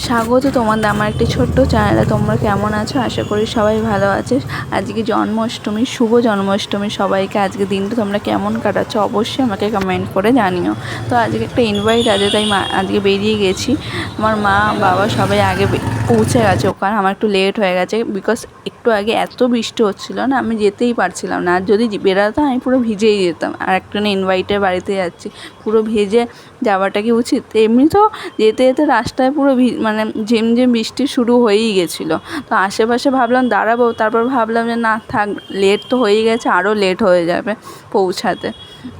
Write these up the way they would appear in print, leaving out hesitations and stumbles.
স্বাগত তোমাদের আমার একটি ছোট্ট চ্যানেলে। তোমরা কেমন আছো? আশা করি সবাই ভালো আছো। আজকে জন্মাষ্টমী, শুভ জন্মাষ্টমী সবাইকে। আজকে দিনটা তোমরা কেমন কাটাচ্ছ অবশ্যই আমাকে কমেন্ট করে জানিও। তো আজকে একটা ইনভাইট আছে, তাই আজকে বেরিয়ে গেছি। আমার মা বাবা সবাই আগে পৌঁছে গেছে ওখানে। আমার একটু লেট হয়ে গেছে বিকজ একটু আগে এত বৃষ্টি হচ্ছিলো না, আমি যেতেই পারছিলাম না। আর যদি বেরাতাম আমি পুরো ভিজেই যেতাম। আর একটা ইনভাইটের বাড়িতে যাচ্ছি, পুরো ভেজে যাওয়াটা কি উচিত? এমনি তো যেতে যেতে রাস্তায় পুরো মানে ঝিমঝিম বৃষ্টি শুরু হয়েই গেছিলো। তো আশেপাশে ভাবলাম দাঁড়াবো, তারপর ভাবলাম যে না থাক, লেট তো হয়েই গেছে, আরও লেট হয়ে যাবে পৌঁছাতে।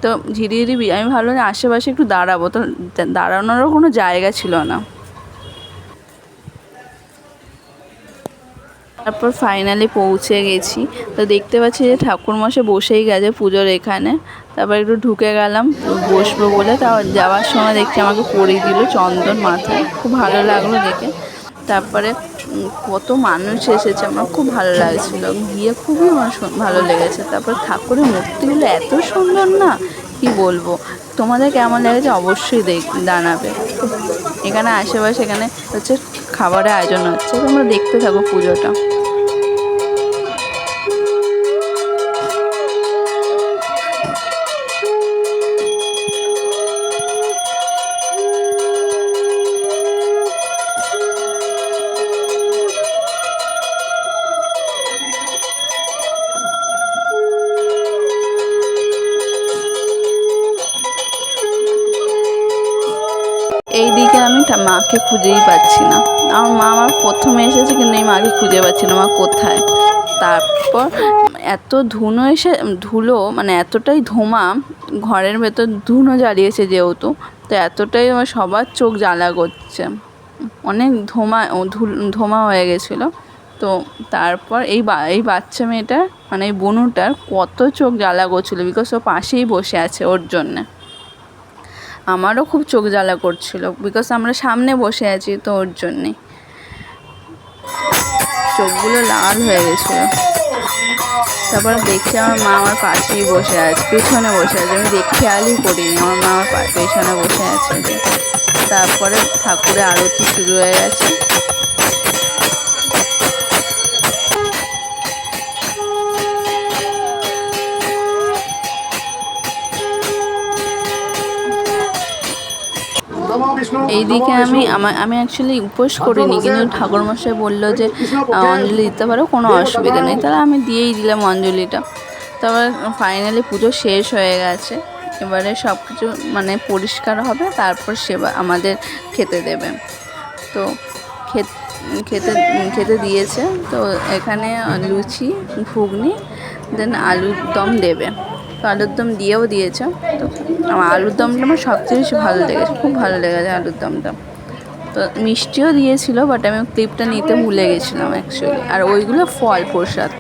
তো ধীরে ধীরে আমি ভাবলাম যে আশেপাশে একটু দাঁড়াবো, তো দাঁড়ানোরও কোনো জায়গা ছিল না। তারপর ফাইনালি পৌঁছে গেছি। তো দেখতে পাচ্ছি যে ঠাকুরমশাই বসেই গেছে পুজোর এখানে। তারপর একটু ঢুকে গেলাম বসবো বলে। তাও যাওয়ার সময় দেখছি আমাকে পরিয়ে দিল চন্দন মাথায়, খুব ভালো লাগলো দেখে। তারপরে কত মানুষ এসেছে, আমার খুব ভালো লাগছিলো, গিয়ে খুবই আমার ভালো লেগেছে। তারপর ঠাকুরের মূর্তিগুলো এত সুন্দর না, কি বলবো। তোমাদের কেমন লেগেছে অবশ্যই জানাবে। এখানে আশেপাশে এখানে হচ্ছে খাবারের আয়োজন হচ্ছে, তোমরা দেখতে থাকো পুজোটা। এইদিকে আমি মাকে খুঁজেই পাচ্ছি না। আমার মা আমার প্রথমে এসেছে, কিন্তু এই মাকে খুঁজে পাচ্ছি না, মা কোথায়। তারপর এত ধুলো মানে এতটাই ধোঁয়া, ঘরের ভেতর ধুনো জ্বালিয়েছে যেহেতু, তো এতটাই আমার সবার চোখ জ্বালা করছে, অনেক ধোঁয়া হয়ে গেছিলো। তো তারপর এই বাচ্চা মেয়েটার মানে এই বোনুটার কত চোখ জ্বালা করছিলো, বিকজ ও পাশেই বসে আছে ওর জন্যে। আমারও খুব চোখ জ্বালা করছিল বিকজ আমরা সামনে বসে আছি, তো ওর জন্যে চোখগুলো লাল হয়ে গেছিলো। তারপর দেখছি আমার মা আমার পাশেই বসে আছে, পেছনে বসে আছে, আমি খেয়ালই করিনি আমার মা আমার পেছনে বসে আছে যে। তারপরে ঠাকুরের আরতি শুরু হয়ে গেছে। এইদিকে আমি অ্যাকচুয়ালি উপোস করিনি, কিন্তু ঠাকুরমশাই বললো যে অঞ্জলি দিতে পারো, কোনো অসুবিধা নেই। তাহলে আমি দিয়েই দিলাম অঞ্জলিটা। তারপর ফাইনালি পুজো শেষ হয়ে গেছে। এবারে সব কিছু মানে পরিষ্কার হবে, তারপর সেবা আমাদের খেতে দেবে। তো খেতে দিয়েছে। তো এখানে লুচি, ঘুগনি, দেন আলুর দম দেবে। তো আলুর দম দিয়েও দিয়েছে। তো আমার আলুর দমটা আমার সবচেয়ে বেশি ভালো লেগেছে, খুব ভালো লেগেছে আলুর দমটা। তো মিষ্টিও দিয়েছিল, বাট আমি ক্লিপটা নিতে ভুলে গেছিলাম অ্যাকচুয়ালি। আর ওইগুলো ফল প্রসাদ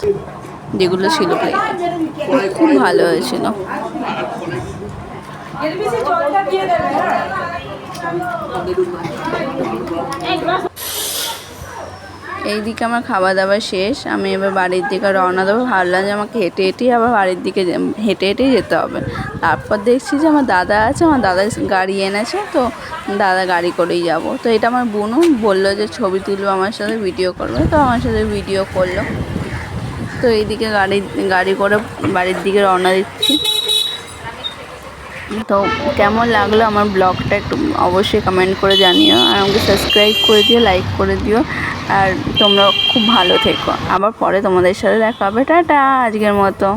যেগুলো ছিল প্লেটে, খুব ভালো হয়েছিল। এইদিকে আমার খাওয়া দাওয়া শেষ, আমি এবার বাড়ির দিকে রওনা দেবো। ভাবলাম যে আমাকে হেঁটেই আবার বাড়ির দিকে হেঁটেই যেতে হবে। তারপর দেখছি যে আমার দাদা আছে, আমার দাদা গাড়ি এনেছে, তো দাদা গাড়ি করেই যাব। তো এটা আমার বোনও বললো যে ছবি তুলবো আমার সাথে, ভিডিও করবে, তো আমার সাথে ভিডিও করলো। তো এইদিকে গাড়ি করে বাড়ির দিকে রওনা দিচ্ছি। তো কেমন লাগলো আমার ব্লগটা একটু অবশ্যই কমেন্ট করে জানিও, আর আমাকে সাবস্ক্রাইব করে দিও, লাইক করে দিও। আর তোমরা খুব ভালো থেকো। আবার পরে তোমাদের সাথে দেখা হবে। টাটা আজকের মতো।